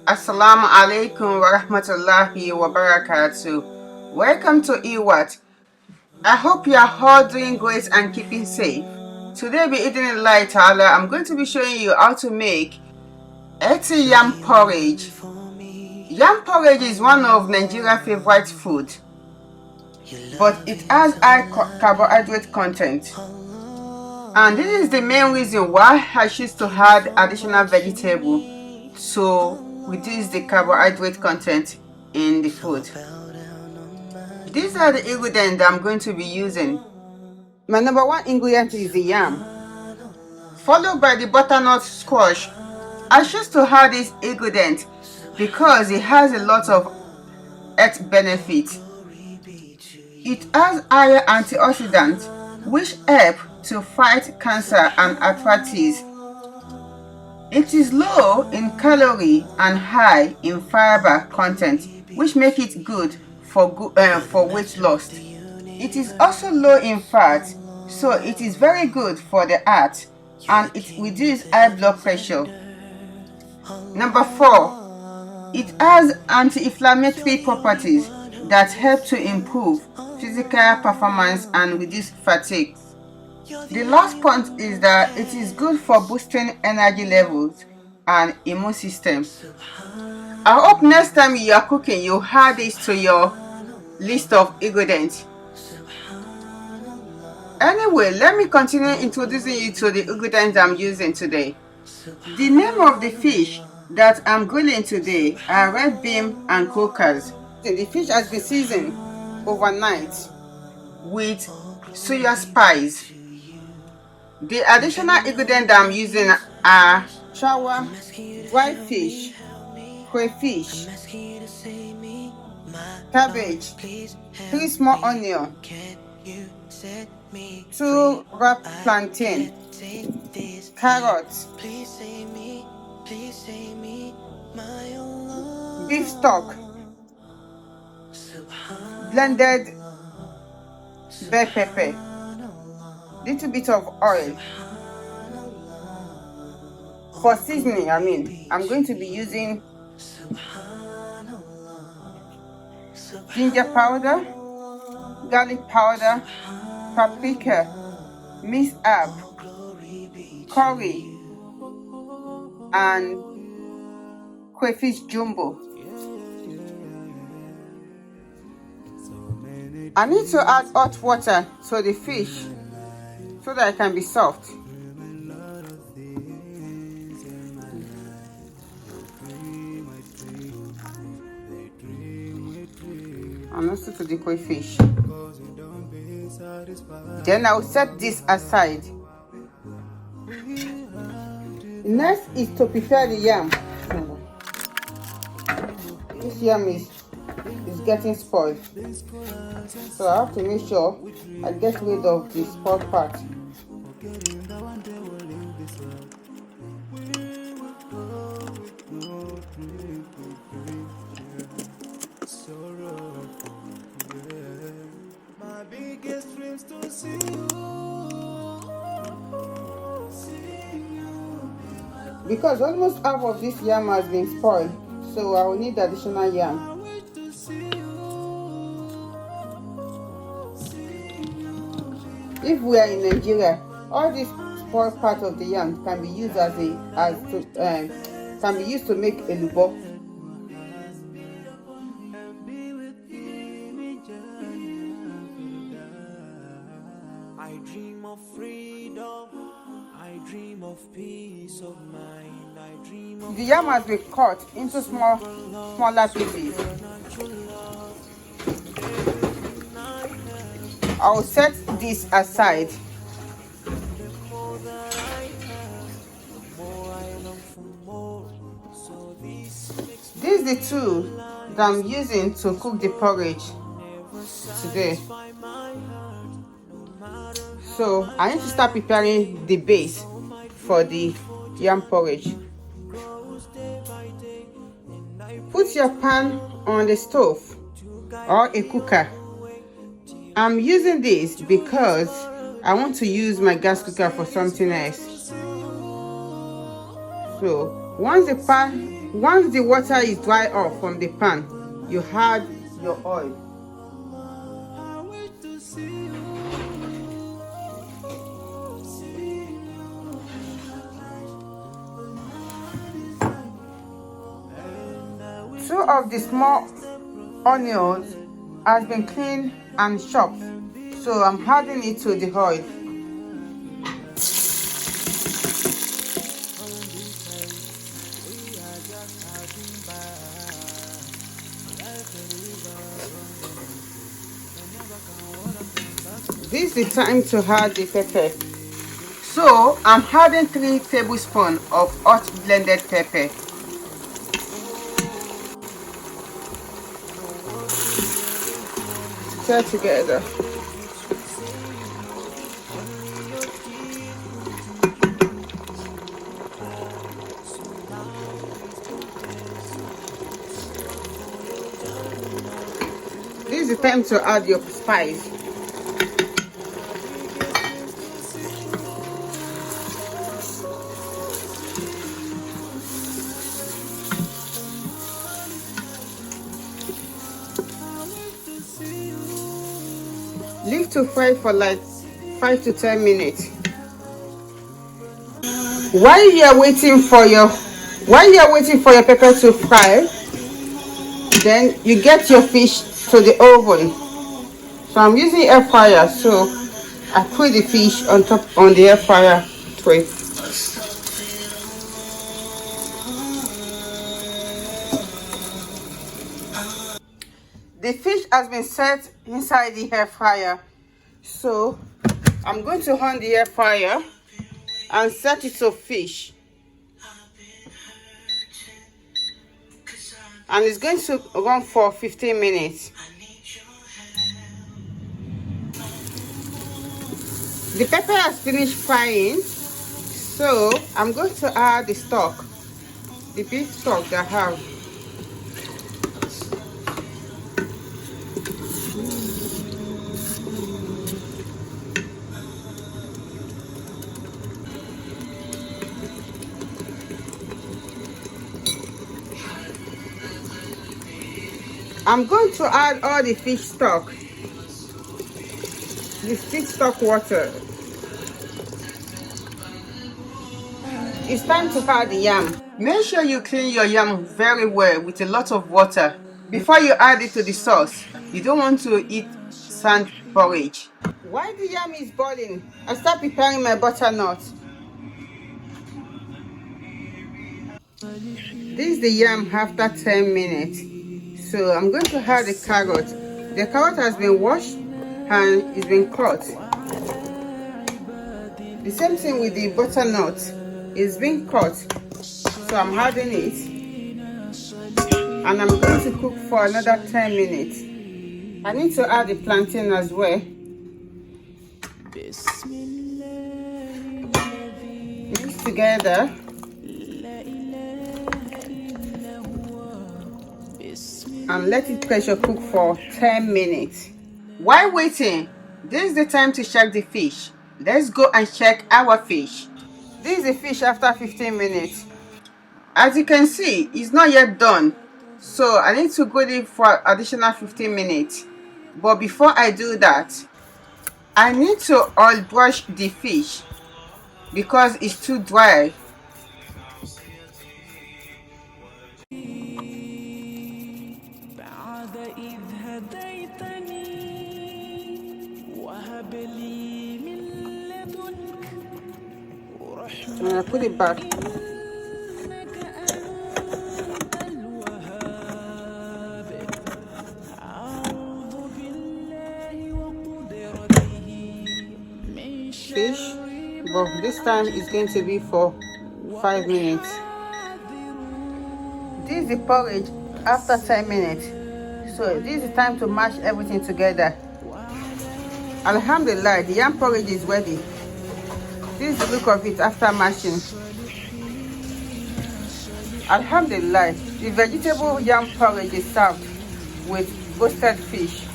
Assalamu alaikum wa rahmatullahi wa barakatuh. Welcome to IWHAT. I hope you are all doing great and keeping safe. Today, bi-idhnillahi ta'ala, I'm going to be showing you how to make yam porridge. Yam porridge is one of Nigeria's favorite food, but it has high carbohydrate content. And this is the main reason why I choose to add additional vegetable to reduce the carbohydrate content in the food. These are the ingredients that I'm going to be using. My number one ingredient is the yam, followed by the butternut squash. I choose to add this ingredient because it has a lot of health benefits. It has higher antioxidants which help to fight cancer and arthritis. It is low in calorie and high in fiber content, which make it good for weight loss. It is also low in fat, so it is very good for the heart and it reduces high blood pressure. Number 4, it has anti-inflammatory properties that help to improve physical performance and reduce fatigue. The last point is that it is good for boosting energy levels and immune system. I hope next time you are cooking, you add this to your list of ingredients. Anyway, let me continue introducing you to the ingredients I'm using today. The name of the fish that I'm grilling today are red bean and croakers. The fish has been seasoned overnight with soya spice. The additional ingredients that I'm using are chawa, dry fish, crayfish, cabbage, 3 small onions, 2 wrapped plantain, carrots, beef stock, blended bell pepper, little bit of oil. For seasoning, I'm going to be using ginger powder, garlic powder, paprika, minced herb, curry, and crayfish jumbo. I need to add hot water to the fish so that it can be soft. And also to the crayfish. Then I will set this aside. Next is to prepare the yam. This yam is getting spoiled, so I have to make sure I get rid of the spoiled part. Because almost half of this yam has been spoiled, so I will need additional yam. If we are in Nigeria, all this spoiled part of the yam can be used can be used to make elubo. I dream of freedom, I dream of peace of mind, I dream of the yam has been cut into smaller pieces. I will set this aside. This is the tool that I'm using to cook the porridge today. So I need to start preparing the base for the yam porridge. Put your pan on the stove or a cooker. I'm using this because I want to use my gas cooker for something else. So Once the water is dry off from the pan, you add your oil. Two of the small onions has been cleaned and chopped, so I'm adding it to the oil. This is the time to add the pepper. So I'm adding 3 tablespoons of hot blended pepper. Stir together. This is the time to add your spice. Leave to fry for like 5 to 10 minutes. While you are waiting for your pepper to fry, then you get your fish to the oven. So I'm using air fryer, so I put the fish on the air fryer tray. The fish has been set inside the air fryer, so I'm going to on the air fryer and set it to fish, and it's going to run for 15 minutes. The pepper has finished frying, so I'm going to add the stock, the beef stock that I have. I'm going to add all the fish stock, the fish stock water. It's time to add the yam. Make sure you clean your yam very well with a lot of water before you add it to the sauce. You don't want to eat sand porridge. While the yam is boiling, I start preparing my butternut. This is the yam after 10 minutes. So I'm going to add the carrot. The carrot has been washed and it's been cut. The same thing with the butternut. It's been cut. So I'm adding it. And I'm going to cook for another 10 minutes. I need to add the plantain as well. Mix together. And let it pressure cook for 10 minutes. While waiting, this is the time to check the fish. Let's go and check our fish. This is the fish after 15 minutes. As you can see, it's not yet done. So I need to go in for additional 15 minutes. But before I do that, I need to oil brush the fish because it's too dry. And I put it back. Fish, but this time it's going to be for 5 minutes. This is the porridge after 10 minutes. So this is the time to mash everything together. Alhamdulillah, the yam porridge is ready. This is the look of it after mashing. Alhamdulillah, the vegetable yam porridge is served with roasted fish.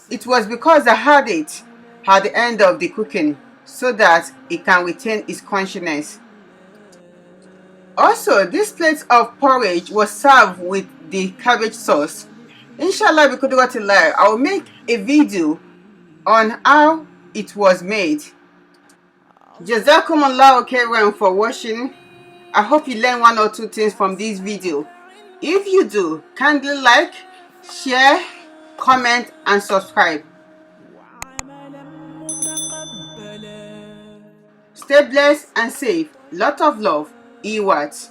It was because I had it at the end of the cooking so that it can retain its crunchiness. Also, this plate of porridge was served with the cabbage sauce. Inshallah, bi qudratillah, I will make a video on how it was made. Jazakumullahu khairan for watching. I hope you learn one or two things from this video. If you do, kindly like, share, comment and subscribe. Stay blessed and safe. Lot of love. IWHAT.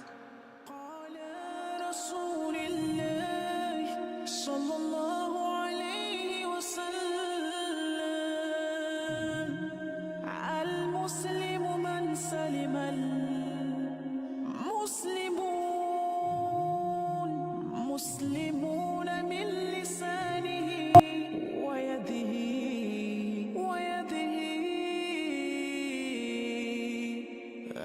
المسلم من سلم المسلمون من لسانه ويده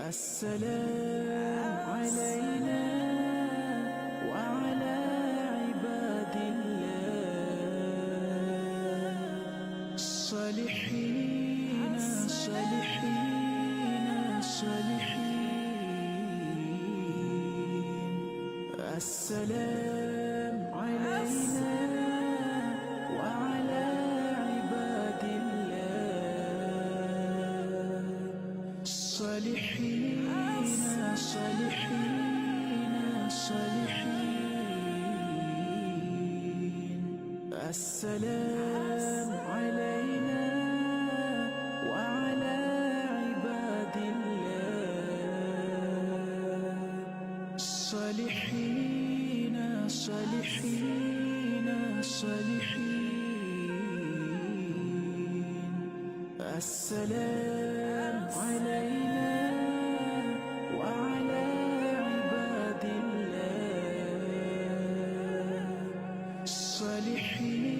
السلام علينا وعلى عباد الله الصالحين السلام علينا وعلى عباد الله الصالحين السلام علينا وعلى عباد الله الصالحين السلام علينا وعلى عباد الله الصالحين